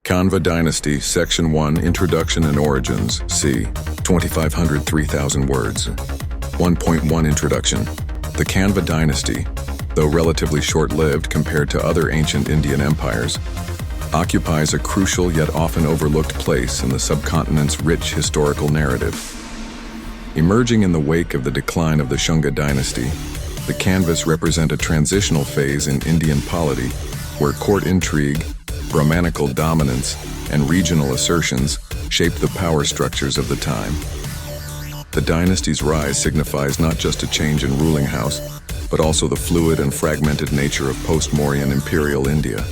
Kanva Dynasty, Section 1, Introduction and Origins, c. 2500-3000 words. 1.1 Introduction. The Kanva Dynasty, though relatively short-lived compared to other ancient Indian empires, occupies a crucial yet often overlooked place in the subcontinent's rich historical narrative. Emerging in the wake of the decline of the Shunga dynasty, the Kanvas represent a transitional phase in Indian polity where court intrigue, Brahmanical dominance, and regional assertions shaped the power structures of the time. The dynasty's rise signifies not just a change in ruling house, but also the fluid and fragmented nature of post-Mauryan imperial India.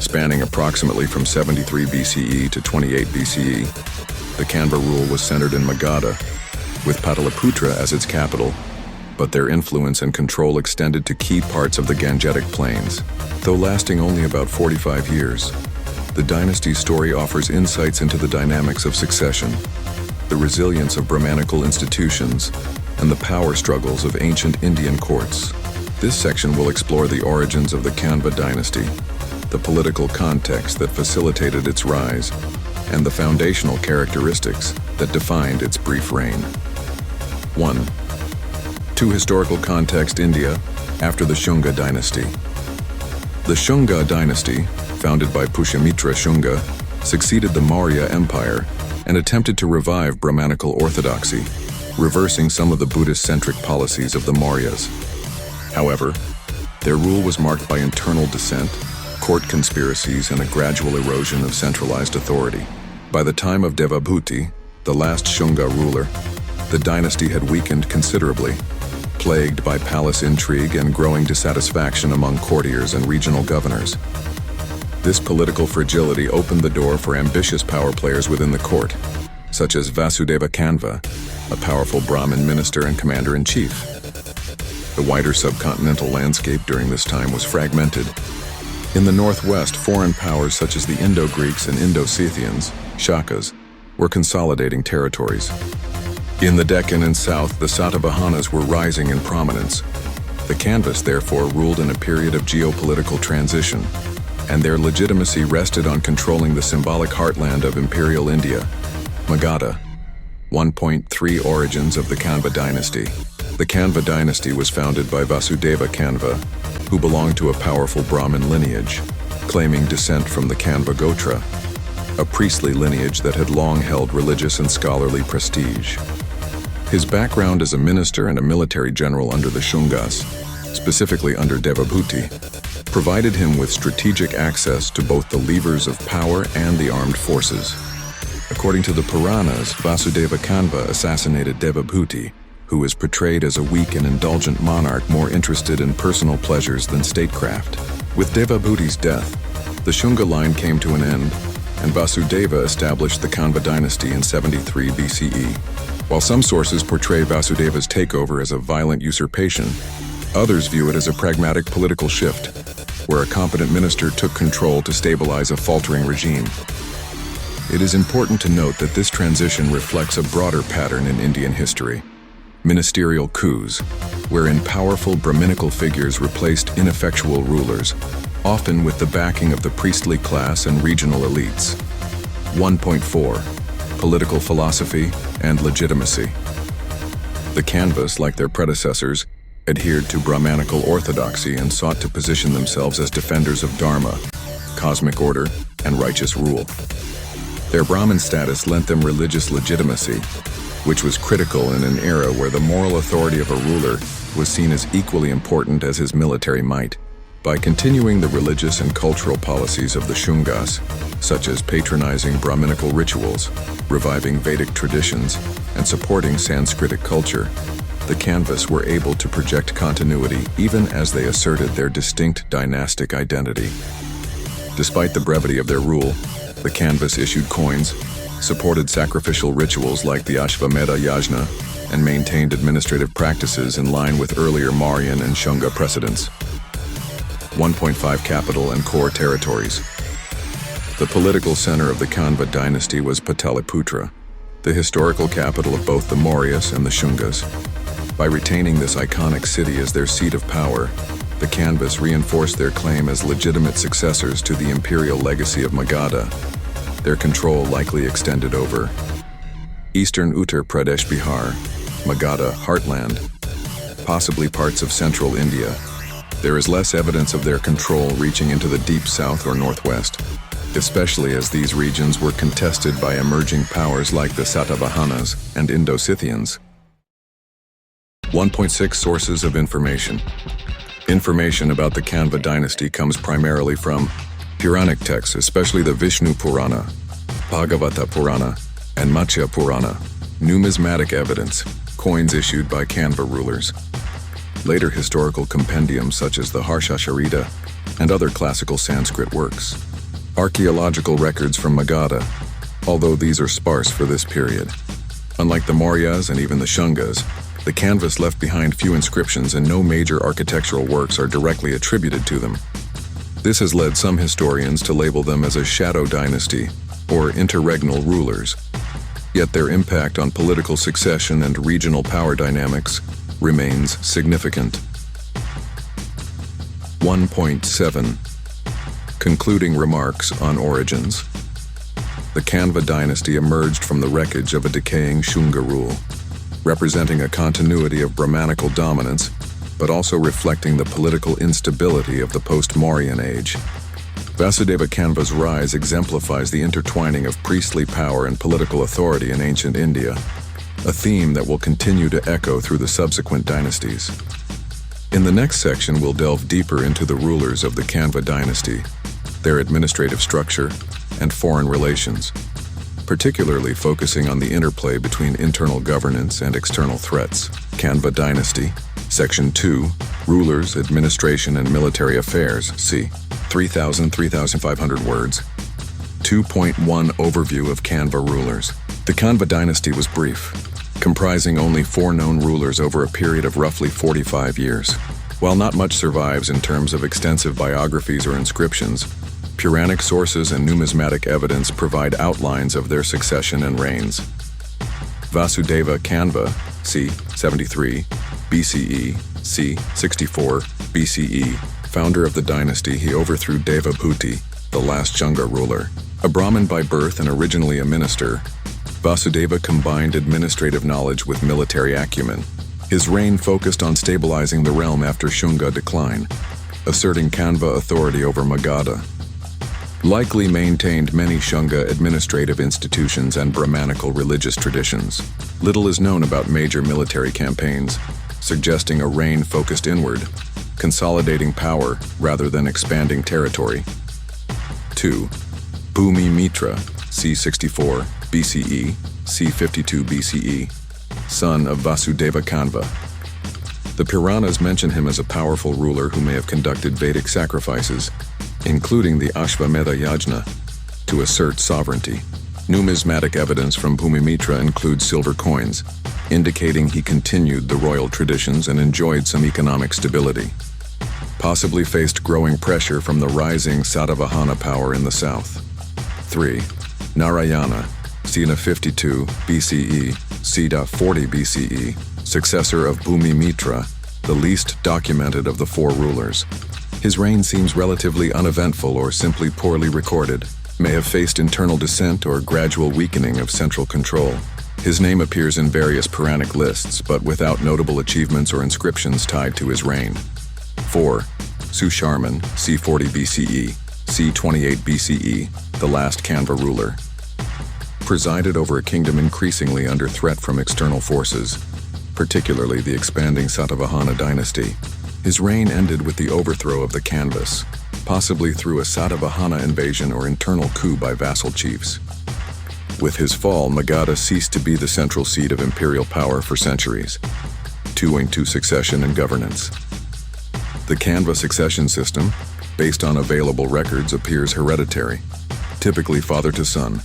Spanning approximately from 73 BCE to 28 BCE, the Kanva rule was centered in Magadha, with Pataliputra as its capital, but their influence and control extended to key parts of the Gangetic Plains. Though lasting only about 45 years, the dynasty's story offers insights into the dynamics of succession, the resilience of Brahmanical institutions, and the power struggles of ancient Indian courts. This section will explore the origins of the Kanva dynasty, the political context that facilitated its rise, and the foundational characteristics that defined its brief reign. 1. To historical context: India after the Shunga dynasty. The Shunga dynasty, founded by Pushyamitra Shunga, succeeded the Maurya Empire and attempted to revive Brahmanical orthodoxy, reversing some of the Buddhist-centric policies of the Mauryas. However, their rule was marked by internal dissent, court conspiracies, and a gradual erosion of centralized authority. By the time of Devabhuti, the last Shunga ruler, the dynasty had weakened considerably, plagued by palace intrigue and growing dissatisfaction among courtiers and regional governors. This political fragility opened the door for ambitious power players within the court, such as Vasudeva Kanva, a powerful Brahmin minister and commander-in-chief. The wider subcontinental landscape during this time was fragmented. In the northwest, foreign powers such as the Indo-Greeks and Indo-Scythians, Shakas, were consolidating territories. In the Deccan and south, the Satavahanas were rising in prominence. The Kanvas, therefore, ruled in a period of geopolitical transition, and their legitimacy rested on controlling the symbolic heartland of imperial India, Magadha. 1.3 Origins of the Kanva dynasty. The Kanva dynasty was founded by Vasudeva Kanva, who belonged to a powerful Brahmin lineage, claiming descent from the Kanva Gotra, a priestly lineage that had long held religious and scholarly prestige. His background as a minister and a military general under the Shungas, specifically under Devabhuti, provided him with strategic access to both the levers of power and the armed forces. According to the Puranas, Vasudeva Kanva assassinated Devabhuti, who is portrayed as a weak and indulgent monarch more interested in personal pleasures than statecraft. With Devabhuti's death, the Shunga line came to an end, and Vasudeva established the Kanva dynasty in 73 BCE. While some sources portray Vasudeva's takeover as a violent usurpation, others view it as a pragmatic political shift, where a competent minister took control to stabilize a faltering regime. It is important to note that this transition reflects a broader pattern in Indian history: ministerial coups, wherein powerful Brahminical figures replaced ineffectual rulers, often with the backing of the priestly class and regional elites. 1.4 Political philosophy and legitimacy. The Kanvas, like their predecessors, adhered to Brahmanical orthodoxy and sought to position themselves as defenders of Dharma, cosmic order, and righteous rule. Their Brahmin status lent them religious legitimacy, which was critical in an era where the moral authority of a ruler was seen as equally important as his military might. By continuing the religious and cultural policies of the Shungas, such as patronizing Brahminical rituals, reviving Vedic traditions, and supporting Sanskritic culture, the Kanvas were able to project continuity even as they asserted their distinct dynastic identity. Despite the brevity of their rule, the Kanvas issued coins, supported sacrificial rituals like the Ashvamedha Yajna, and maintained administrative practices in line with earlier Mauryan and Shunga precedents. 1.5 Capital and core territories. The political center of the Kanva dynasty was Pataliputra, the historical capital of both the Mauryas and the Shungas. By retaining this iconic city as their seat of power, the Kanvas reinforced their claim as legitimate successors to the imperial legacy of Magadha Their control likely extended over eastern Uttar Pradesh, Bihar, Magadha heartland, possibly parts of central India. There is less evidence of their control reaching into the deep south or northwest, especially as these regions were contested by emerging powers like the Satavahanas and Indo-Scythians. 1.6 Sources of information. Information about the Kanva dynasty comes primarily from Puranic texts, especially the Vishnu Purana, Bhagavata Purana, and Matsya Purana. Numismatic evidence, coins issued by Kanva rulers. Later historical compendiums such as the Harshasharita and other classical Sanskrit works. Archaeological records from Magadha, although these are sparse for this period. Unlike the Mauryas and even the Shungas, the Kanvas left behind few inscriptions and no major architectural works are directly attributed to them. This has led some historians to label them as a shadow dynasty or interregnal rulers. Yet their impact on political succession and regional power dynamics remains significant. 1.7 Concluding remarks on origins. The Kanva dynasty emerged from the wreckage of a decaying Shunga rule, representing a continuity of Brahmanical dominance, but also reflecting the political instability of the post-Mauryan age. Vasudeva Kanva's rise exemplifies the intertwining of priestly power and political authority in ancient India, a theme that will continue to echo through the subsequent dynasties. In the next section, we'll delve deeper into the rulers of the Kanva dynasty, their administrative structure, and foreign relations, particularly focusing on the interplay between internal governance and external threats. Kanva Dynasty, Section 2, Rulers, Administration, and Military Affairs, c. 3,500 words. 2.1 Overview of Kanva rulers. The Kanva dynasty was brief, comprising only 4 known rulers over a period of roughly 45 years. While not much survives in terms of extensive biographies or inscriptions, Puranic sources and numismatic evidence provide outlines of their succession and reigns. Vasudeva Kanva, c. 73 BCE, c. 64 BCE, founder of the dynasty, he overthrew Devabhuti, the last Shunga ruler. A Brahmin by birth and originally a minister, Vasudeva combined administrative knowledge with military acumen. His reign focused on stabilizing the realm after Shunga decline, asserting Kanva authority over Magadha. Likely maintained many Shunga administrative institutions and Brahmanical religious traditions. Little is known about major military campaigns, suggesting a reign focused inward, consolidating power rather than expanding territory. 2. Bhumi Mitra, c. 64 BCE, c. 52 BCE, son of Vasudeva Kanva. The Puranas mention him as a powerful ruler who may have conducted Vedic sacrifices, including the Ashvamedha Yajna, to assert sovereignty. Numismatic evidence from Bhumimitra includes silver coins, indicating he continued the royal traditions and enjoyed some economic stability. Possibly faced growing pressure from the rising Satavahana power in the south. 3. Narayana, c. 52 BCE, c. 40 BCE, successor of Bhumimitra, the least documented of the 4 rulers. His reign seems relatively uneventful or simply poorly recorded, may have faced internal dissent or gradual weakening of central control. His name appears in various Puranic lists, but without notable achievements or inscriptions tied to his reign. 4. Susharman, c. 40 BCE, c. 28 BCE, the last Kanva ruler. Presided over a kingdom increasingly under threat from external forces, particularly the expanding Satavahana dynasty. His reign ended with the overthrow of the Kanvas, possibly through a Satavahana invasion or internal coup by vassal chiefs. With his fall, Magadha ceased to be the central seat of imperial power for centuries, owing to succession and governance. The Kanva succession system, based on available records, appears hereditary, typically father to son.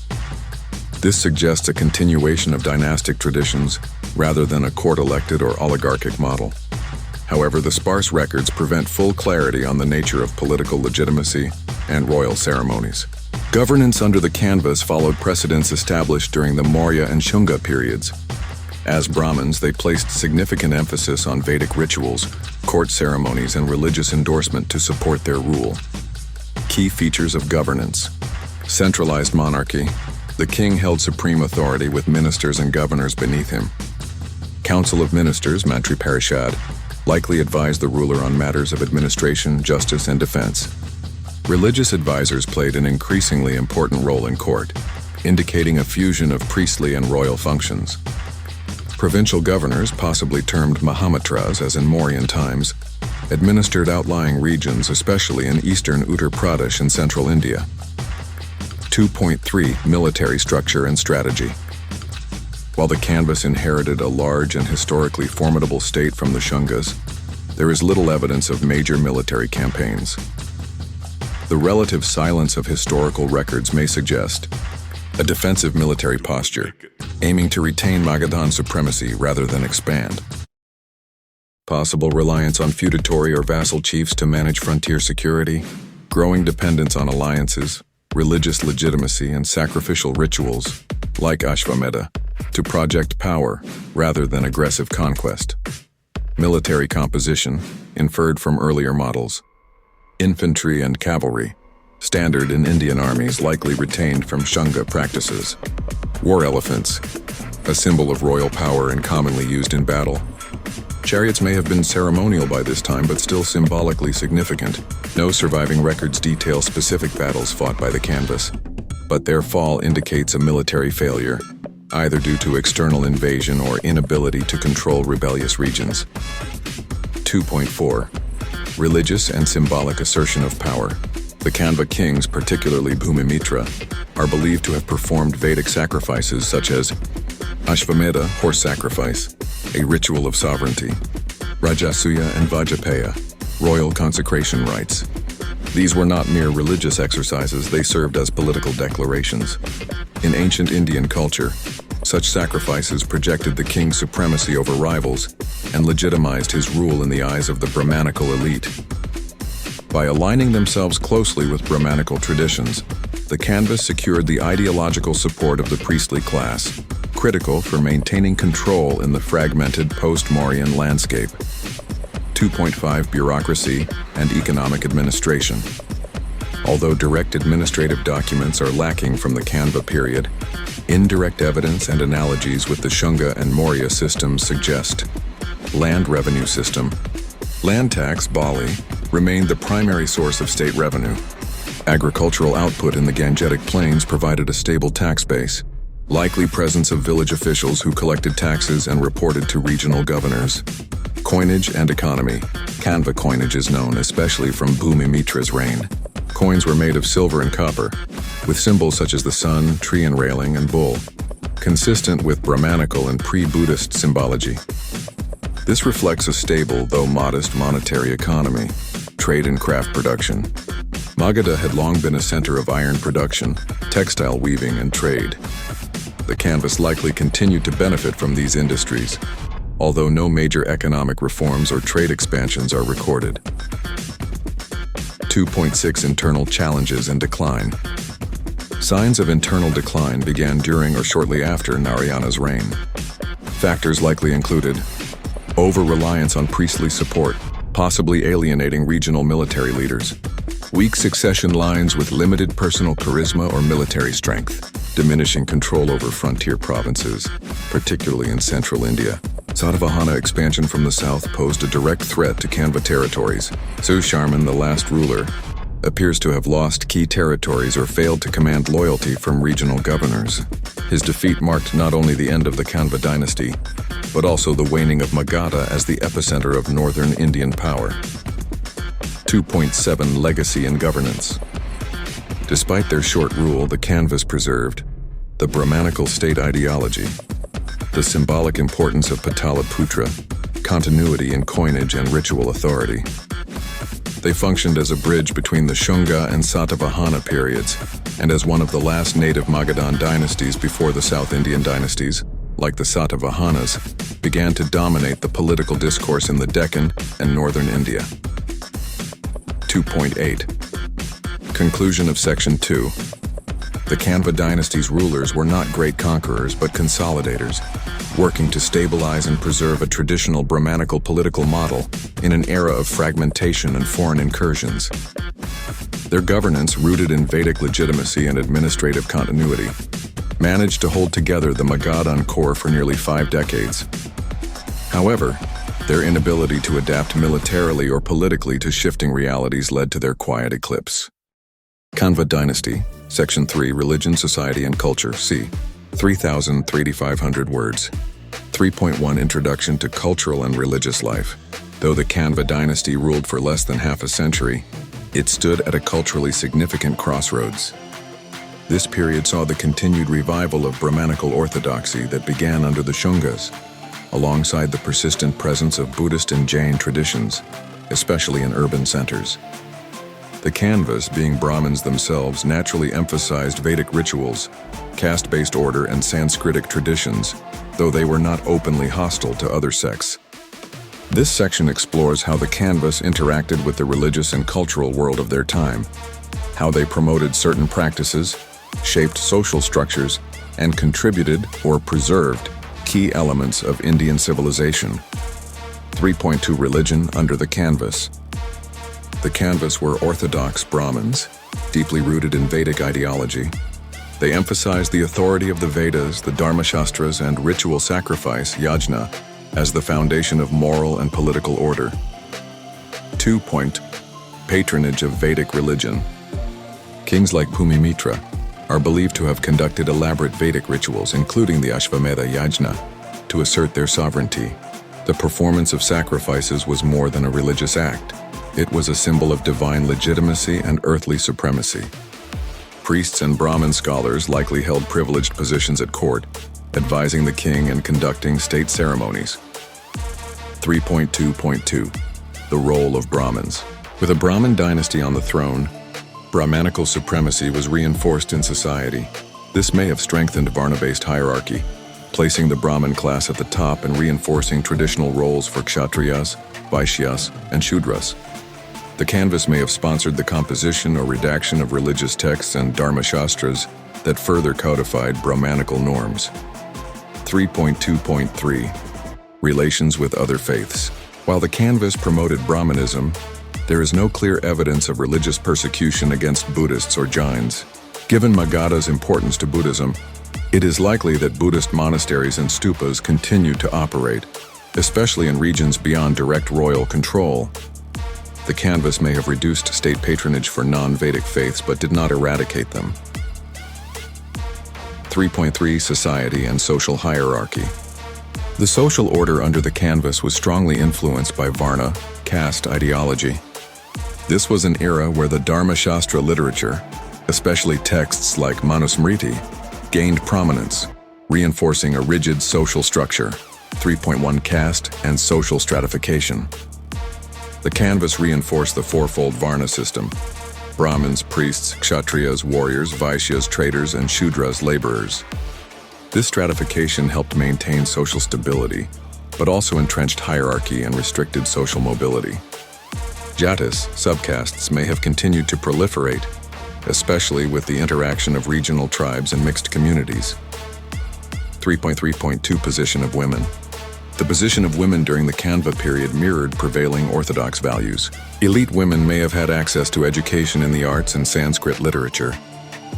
This suggests a continuation of dynastic traditions rather than a court-elected or oligarchic model. However, the sparse records prevent full clarity on the nature of political legitimacy and royal ceremonies. Governance under the Kanvas followed precedents established during the Maurya and Shunga periods. As Brahmins, they placed significant emphasis on Vedic rituals, court ceremonies, and religious endorsement to support their rule. Key features of governance. Centralized monarchy. The king held supreme authority with ministers and governors beneath him. Council of Ministers, Mantri Parishad, likely advised the ruler on matters of administration, justice, and defense. Religious advisors played an increasingly important role in court, indicating a fusion of priestly and royal functions. Provincial governors, possibly termed Mahamatras as in Mauryan times, administered outlying regions, especially in eastern Uttar Pradesh and central India. 2.3 Military structure and strategy. While the Kanvas inherited a large and historically formidable state from the Shungas, there is little evidence of major military campaigns. The relative silence of historical records may suggest a defensive military posture, aiming to retain Magadhan supremacy rather than expand. Possible reliance on feudatory or vassal chiefs to manage frontier security, growing dependence on alliances, religious legitimacy, and sacrificial rituals, like Ashvamedha, to project power rather than aggressive conquest. Military composition, inferred from earlier models. Infantry and cavalry, standard in Indian armies likely retained from Shunga practices. War elephants, a symbol of royal power and commonly used in battle. Chariots may have been ceremonial by this time, but still symbolically significant. No surviving records detail specific battles fought by the Kanvas, but their fall indicates a military failure, either due to external invasion or inability to control rebellious regions. 2.4 Religious and symbolic assertion of power. The Kanva kings, particularly Bhumimitra, are believed to have performed Vedic sacrifices such as Ashvamedha, horse sacrifice, a ritual of sovereignty, Rajasuya and Vajapaya, royal consecration rites. These were not mere religious exercises, they served as political declarations. In ancient Indian culture, such sacrifices projected the king's supremacy over rivals and legitimized his rule in the eyes of the Brahmanical elite. By aligning themselves closely with Brahmanical traditions, the Kanvas secured the ideological support of the priestly class, critical for maintaining control in the fragmented post-Mauryan landscape. 2.5 Bureaucracy and economic administration. Although direct administrative documents are lacking from the Kanva period, indirect evidence and analogies with the Shunga and Maurya systems suggest land revenue system. Land tax, Bali, remained the primary source of state revenue. Agricultural output in the Gangetic Plains provided a stable tax base. Likely presence of village officials who collected taxes and reported to regional governors. Coinage and economy. Kanva coinage is known especially from Bhumimitra's reign. Coins were made of silver and copper, with symbols such as the sun, tree and railing, and bull, consistent with Brahmanical and pre-Buddhist symbology. This reflects a stable, though modest, monetary economy, trade and craft production. Magadha had long been a center of iron production, textile weaving, and trade. The Kanvas likely continued to benefit from these industries, although no major economic reforms or trade expansions are recorded. 2.6 Internal challenges and decline. Signs of internal decline began during or shortly after Narayana's reign. Factors likely included over-reliance on priestly support, possibly alienating regional military leaders. Weak succession lines with limited personal charisma or military strength, diminishing control over frontier provinces, particularly in central India. Satavahana expansion from the south posed a direct threat to Kanva territories. Susharman, the last ruler, appears to have lost key territories or failed to command loyalty from regional governors. His defeat marked not only the end of the Kanva dynasty, but also the waning of Magadha as the epicenter of northern Indian power. 2.7 Legacy and governance. Despite their short rule, the Kanvas preserved the Brahmanical state ideology, the symbolic importance of Pataliputra, continuity in coinage and ritual authority. They functioned as a bridge between the Shunga and Satavahana periods, and as one of the last native Magadhan dynasties before the South Indian dynasties, like the Satavahanas, began to dominate the political discourse in the Deccan and northern India. 2.8 Conclusion of Section 2. The Kanva dynasty's rulers were not great conquerors but consolidators, working to stabilize and preserve a traditional Brahmanical political model in an era of fragmentation and foreign incursions. Their governance, rooted in Vedic legitimacy and administrative continuity, managed to hold together the Magadhan core for nearly 5 decades. However, their inability to adapt militarily or politically to shifting realities led to their quiet eclipse. Kanva Dynasty, Section 3, Religion, Society, and Culture, c. 3,500 words. 3.1 Introduction to Cultural and Religious Life. Though the Kanva Dynasty ruled for less than half a century, it stood at a culturally significant crossroads. This period saw the continued revival of Brahmanical orthodoxy that began under the Shungas, alongside the persistent presence of Buddhist and Jain traditions, especially in urban centers. The Kanvas, being Brahmins themselves, naturally emphasized Vedic rituals, caste-based order, and Sanskritic traditions, though they were not openly hostile to other sects. This section explores how the Kanvas interacted with the religious and cultural world of their time, how they promoted certain practices, shaped social structures, and contributed or preserved key elements of Indian civilization. 3.2 Religion under the Kanvas. The Kanvas were orthodox Brahmins, deeply rooted in Vedic ideology. They emphasized the authority of the Vedas, the Dharmashastras, and ritual sacrifice, yajna, as the foundation of moral and political order. 2. Patronage of Vedic religion. Kings like Bhumimitra are believed to have conducted elaborate Vedic rituals, including the Ashvamedha Yajna, to assert their sovereignty. The performance of sacrifices was more than a religious act. It was a symbol of divine legitimacy and earthly supremacy. Priests and Brahmin scholars likely held privileged positions at court, advising the king and conducting state ceremonies. 3.2.2 The role of Brahmins. With a Brahmin dynasty on the throne, Brahmanical supremacy was reinforced in society. This may have strengthened Varna-based hierarchy, placing the Brahmin class at the top and reinforcing traditional roles for Kshatriyas, Vaishyas, and Shudras. The Kanvas may have sponsored the composition or redaction of religious texts and dharmashastras that further codified Brahmanical norms. 3.2.3 Relations with other faiths. While the Kanvas promoted Brahmanism, there is no clear evidence of religious persecution against Buddhists or Jains. Given Magadha's importance to Buddhism, it is likely that Buddhist monasteries and stupas continued to operate, especially in regions beyond direct royal control. The Kanvas may have reduced state patronage for non-Vedic faiths but did not eradicate them. 3.3 Society and social hierarchy. The social order under the Kanvas was strongly influenced by Varna, caste ideology. This was an era where the Dharmashastra literature, especially texts like Manusmriti, gained prominence, reinforcing a rigid social structure. 3.1 Caste and social stratification. The Kanvas reinforced the fourfold Varna system: Brahmins, priests, Kshatriyas, warriors, Vaishyas, traders, and Shudras, laborers. This stratification helped maintain social stability, but also entrenched hierarchy and restricted social mobility. Jatis, subcastes, may have continued to proliferate, especially with the interaction of regional tribes and mixed communities. 3.3.2 Position of women. The position of women during the Kanva period mirrored prevailing orthodox values. Elite women may have had access to education in the arts and Sanskrit literature,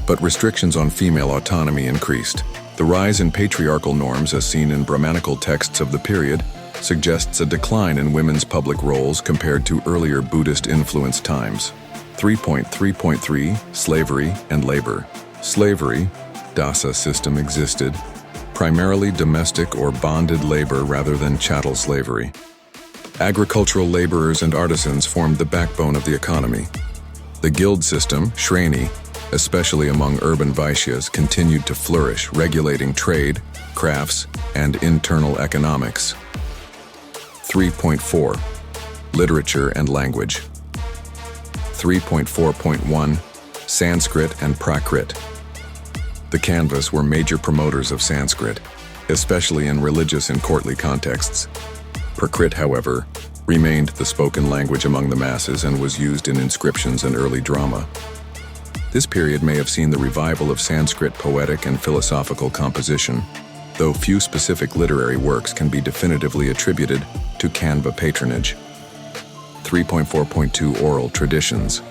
but restrictions on female autonomy increased. The rise in patriarchal norms, as seen in Brahmanical texts of the period, suggests a decline in women's public roles compared to earlier Buddhist-influenced times. 3.3.3 Slavery and labor. Slavery, dasa system, existed, primarily domestic or bonded labor rather than chattel slavery. Agricultural laborers and artisans formed the backbone of the economy. The guild system, Shreni, especially among urban Vaishyas, continued to flourish, regulating trade, crafts, and internal economics. 3.4 Literature and language. 3.4.1 Sanskrit and Prakrit. The Kanvas were major promoters of Sanskrit, especially in religious and courtly contexts. Prakrit, however, remained the spoken language among the masses and was used in inscriptions and early drama. This period may have seen the revival of Sanskrit poetic and philosophical composition, though few specific literary works can be definitively attributed to Kanva patronage. 3.4.2 Oral traditions.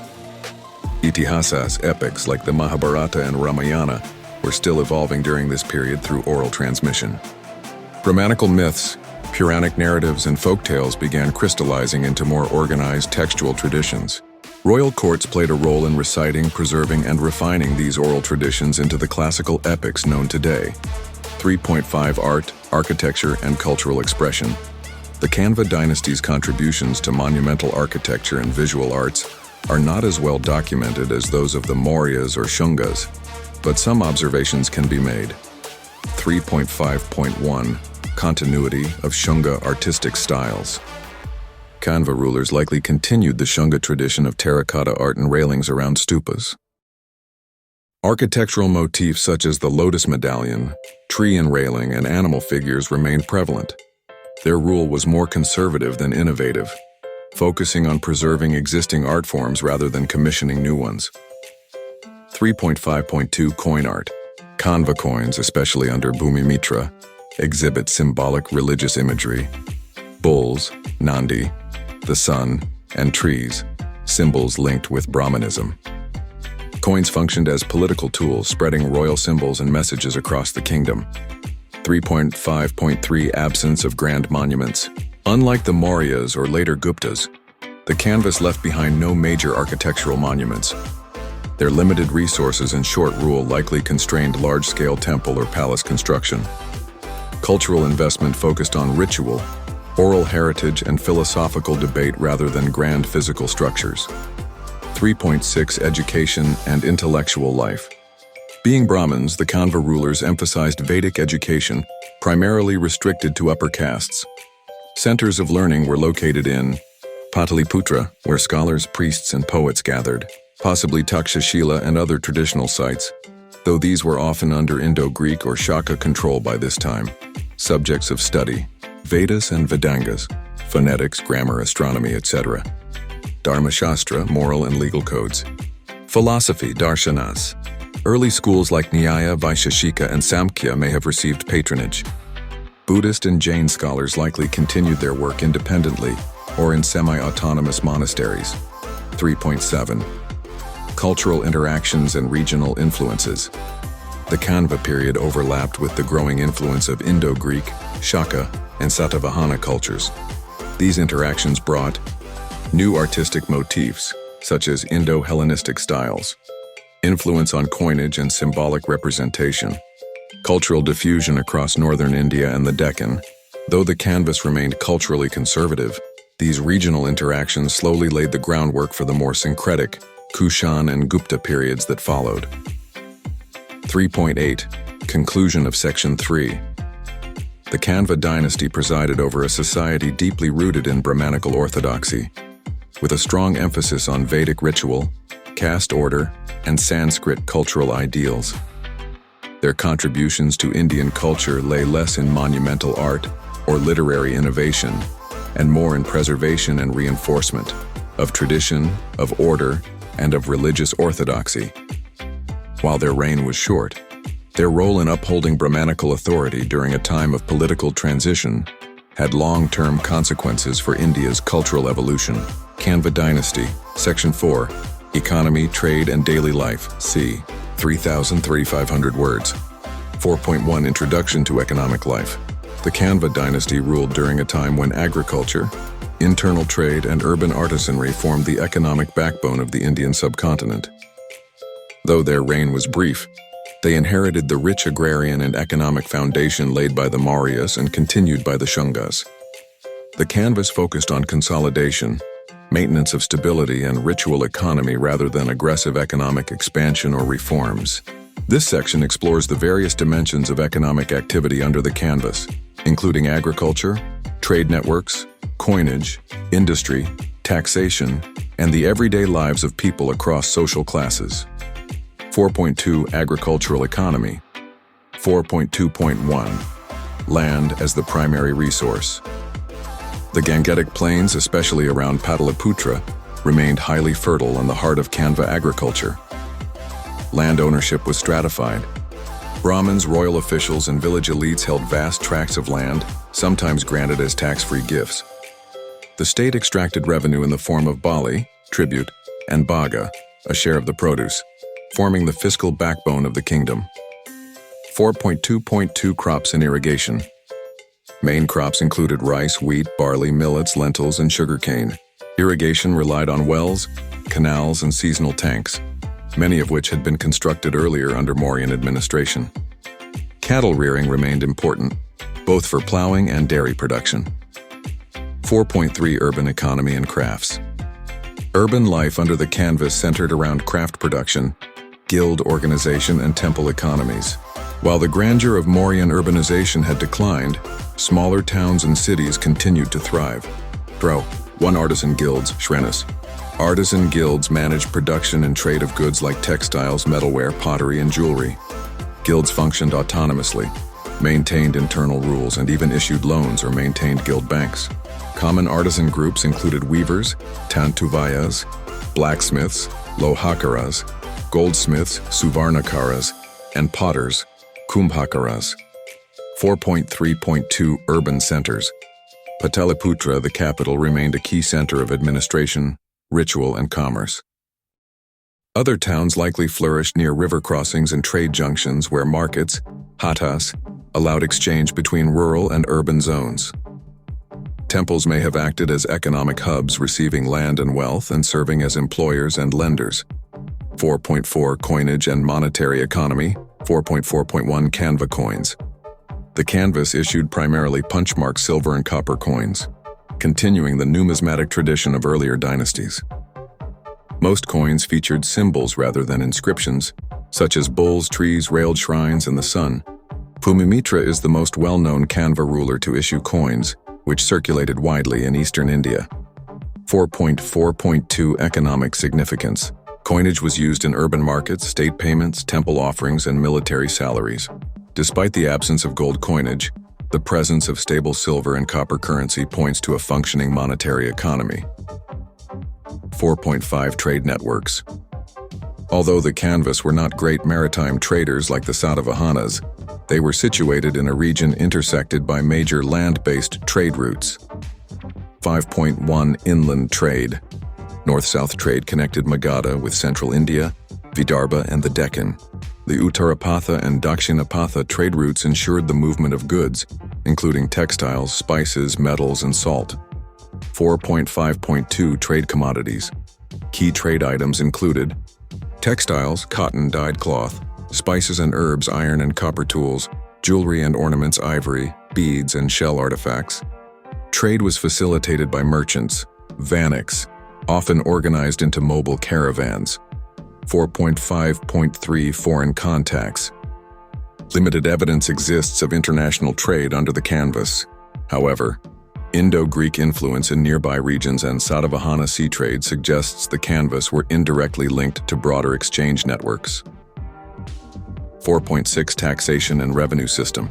Itihasas epics like the Mahabharata and Ramayana were still evolving during this period through oral transmission. Grammatical myths, Puranic narratives, and folktales began crystallizing into more organized textual traditions. Royal courts played a role in reciting, preserving, and refining these oral traditions into the classical epics known today. 3.5 Art, architecture, and cultural expression. The Kanva Dynasty's contributions to monumental architecture and visual arts are not as well documented as those of the Mauryas or Shungas, but some observations can be made. 3.5.1 Continuity of Shunga artistic styles. Kanva rulers likely continued the Shunga tradition of terracotta art and railings around stupas. Architectural motifs such as the lotus medallion, tree and railing, and animal figures remained prevalent. Their rule was more conservative than innovative, focusing on preserving existing art forms rather than commissioning new ones. 3.5.2 Coin art. Kanva coins, especially under Bhumi Mitra, exhibit symbolic religious imagery. Bulls, Nandi, the sun, and trees, symbols linked with Brahmanism. Coins functioned as political tools, spreading royal symbols and messages across the kingdom. 3.5.3 Absence of grand monuments. Unlike the Mauryas or later Guptas, the Kanvas left behind no major architectural monuments. Their limited resources and short rule likely constrained large-scale temple or palace construction. Cultural investment focused on ritual, oral heritage, and philosophical debate rather than grand physical structures. 3.6 Education and intellectual life. Being Brahmins, the Kanva rulers emphasized Vedic education, primarily restricted to upper castes. Centers of learning were located in Pataliputra, where scholars, priests, and poets gathered, possibly Takshashila and other traditional sites, though these were often under Indo-Greek or Shaka control by this time. Subjects of study: Vedas and Vedangas, phonetics, grammar, astronomy, etc. Dharmashastra, moral and legal codes. Philosophy, darshanas. Early schools like Nyaya, Vaisheshika, and Samkhya may have received patronage. Buddhist and Jain scholars likely continued their work independently or in semi-autonomous monasteries. 3.7 Cultural interactions and regional influences. The Kanva period overlapped with the growing influence of Indo-Greek, Shaka, and Satavahana cultures. These interactions brought new artistic motifs, such as Indo-Hellenistic styles, influence on coinage and symbolic representation, cultural diffusion across northern India and the Deccan. Though the canvas remained culturally conservative, these regional interactions slowly laid the groundwork for the more syncretic Kushan and Gupta periods that followed. 3.8 Conclusion of Section 3. The Kanva dynasty presided over a society deeply rooted in Brahmanical orthodoxy, with a strong emphasis on Vedic ritual, caste order, and Sanskrit cultural ideals. Their contributions to Indian culture lay less in monumental art or literary innovation, and more in preservation and reinforcement of tradition, of order, and of religious orthodoxy. While their reign was short, their role in upholding Brahmanical authority during a time of political transition had long-term consequences for India's cultural evolution. Kanva Dynasty, Section 4, Economy, Trade, and Daily Life, c. 3,500 words. 4.1 Introduction to Economic Life. The Kanva dynasty ruled during a time when agriculture, internal trade, and urban artisanry formed the economic backbone of the Indian subcontinent. Though their reign was brief, they inherited the rich agrarian and economic foundation laid by the Mauryas and continued by the Shungas. The Kanvas focused on consolidation, maintenance of stability, and ritual economy rather than aggressive economic expansion or reforms. This section explores the various dimensions of economic activity under the Kanvas, including agriculture, trade networks, coinage, industry, taxation, and the everyday lives of people across social classes. 4.2 Agricultural Economy. 4.2.1 Land as the primary resource. The Gangetic Plains, especially around Pataliputra, remained highly fertile in the heart of Kanva agriculture. Land ownership was stratified. Brahmins, royal officials, and village elites held vast tracts of land, sometimes granted as tax-free gifts. The state extracted revenue in the form of bali, tribute, and bhaga, a share of the produce, forming the fiscal backbone of the kingdom. 4.2.2 Crops and irrigation. Main crops included rice, wheat, barley, millets, lentils, and sugarcane. Irrigation relied on wells, canals, and seasonal tanks, many of which had been constructed earlier under Mauryan administration. Cattle rearing remained important, both for plowing and dairy production. 4.3 Urban economy and crafts. Urban life under the Kanvas centered around craft production, guild organization, and temple economies. While the grandeur of Mauryan urbanization had declined, smaller towns and cities continued to thrive. 1 Artisan guilds, Shrennas. Artisan guilds managed production and trade of goods like textiles, metalware, pottery, and jewelry. Guilds functioned autonomously, maintained internal rules, and even issued loans or maintained guild banks. Common artisan groups included weavers, tantuvayas, blacksmiths, lohakaras, goldsmiths, suvarnakaras, and potters, kumbhakaras. 4.3.2 Urban centers. Pataliputra, the capital, remained a key center of administration, ritual, and commerce. Other towns likely flourished near river crossings and trade junctions where markets, hatas, allowed exchange between rural and urban zones. Temples may have acted as economic hubs, receiving land and wealth and serving as employers and lenders. 4.4 Coinage and monetary economy. 4.4.1 Kanva coins. The Kanvas issued primarily punchmark silver and copper coins, continuing the numismatic tradition of earlier dynasties. Most coins featured symbols rather than inscriptions, such as bulls, trees, railed shrines, and the sun. Bhumimitra is the most well-known Kanva ruler to issue coins, which circulated widely in eastern India. 4.4.2 Economic significance. Coinage was used in urban markets, state payments, temple offerings, and military salaries. Despite the absence of gold coinage, the presence of stable silver and copper currency points to a functioning monetary economy. 4.5 Trade networks. Although the Kanvas were not great maritime traders like the Satavahanas, they were situated in a region intersected by major land-based trade routes. 5.1 Inland trade. North-south trade connected Magadha with central India, Vidarbha, and the Deccan. The Uttarapatha and Dakshinapatha trade routes ensured the movement of goods, including textiles, spices, metals, and salt. 4.5.2 Trade commodities. Key trade items included textiles, cotton, dyed cloth, spices and herbs, iron and copper tools, jewelry and ornaments, ivory, beads, and shell artifacts. Trade was facilitated by merchants, vaniks, often organized into mobile caravans. 4.5.3 Foreign contacts. Limited evidence exists of international trade under the Kanvas. However, Indo-Greek influence in nearby regions and Satavahana sea trade suggests the Kanvas were indirectly linked to broader exchange networks. 4.6 Taxation and revenue system.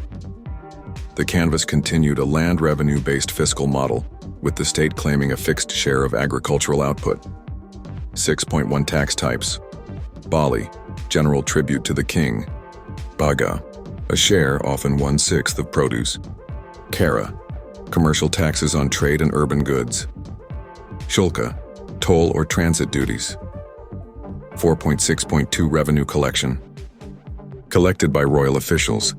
The Kanvas continued a land revenue-based fiscal model, with the state claiming a fixed share of agricultural output. 6.1 Tax types. Bali, general tribute to the king. Baga, a share, often 1/6 of produce. Kara, commercial taxes on trade and urban goods. Shulka, toll or transit duties. 4.6.2 Revenue collection. Collected by royal officials,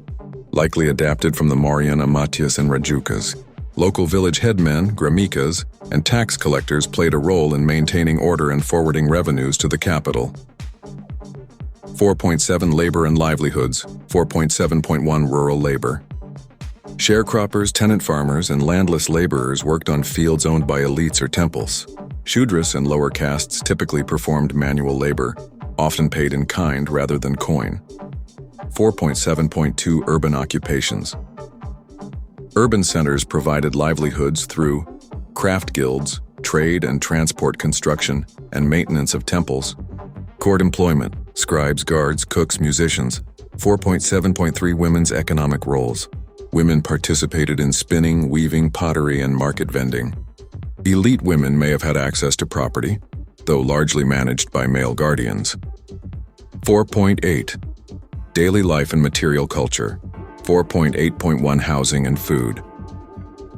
likely adapted from the Mauryan Amatyas and Rajukas. Local village headmen, gramikas, and tax collectors played a role in maintaining order and forwarding revenues to the capital. 4.7 Labor and livelihoods. 4.7.1 Rural labor. Sharecroppers, tenant farmers, and landless laborers worked on fields owned by elites or temples. Shudras and lower castes typically performed manual labor, often paid in kind rather than coin. 4.7.2 Urban occupations. Urban centers provided livelihoods through craft guilds, trade and transport, construction, and maintenance of temples. Court employment, scribes, guards, cooks, musicians. 4.7.3 Women's economic roles. Women participated in spinning, weaving, pottery, and market vending. Elite women may have had access to property, though largely managed by male guardians. 4.8 Daily life and material culture. 4.8.1 Housing and food.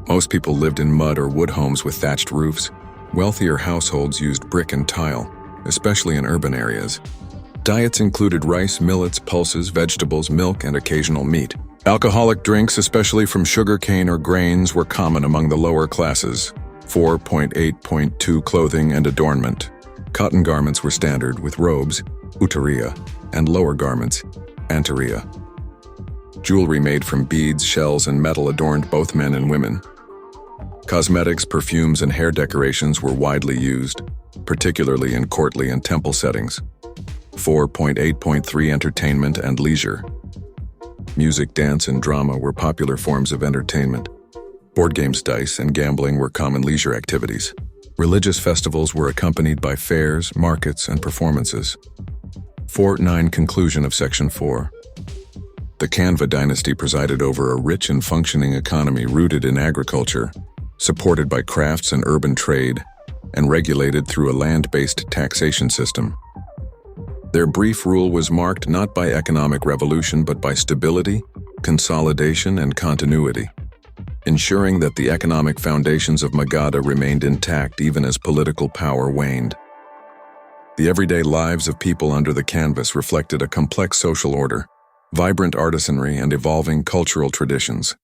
Most people lived in mud or wood homes with thatched roofs. Wealthier households used brick and tile. especially in urban areas. Diets included rice, millets, pulses, vegetables, milk, and occasional meat. Alcoholic drinks, especially from sugarcane or grains, were common among the lower classes. 4.8.2 Clothing and adornment. Cotton garments were standard, with robes, uteria, and lower garments, anteria. Jewelry made from beads, shells, and metal adorned both men and women. Cosmetics, perfumes, and hair decorations were widely used, particularly in courtly and temple settings. 4.8.3 Entertainment and leisure. Music, dance, and drama were popular forms of entertainment. Board games, dice, and gambling were common leisure activities. Religious festivals were accompanied by fairs, markets, and performances. 4.9 Conclusion of Section 4. The Kanva Dynasty presided over a rich and functioning economy rooted in agriculture, supported by crafts and urban trade, and regulated through a land-based taxation system. Their brief rule was marked not by economic revolution but by stability, consolidation, and continuity, ensuring that the economic foundations of Magadha remained intact even as political power waned. The everyday lives of people under the canvas reflected a complex social order, vibrant artisanry, and evolving cultural traditions.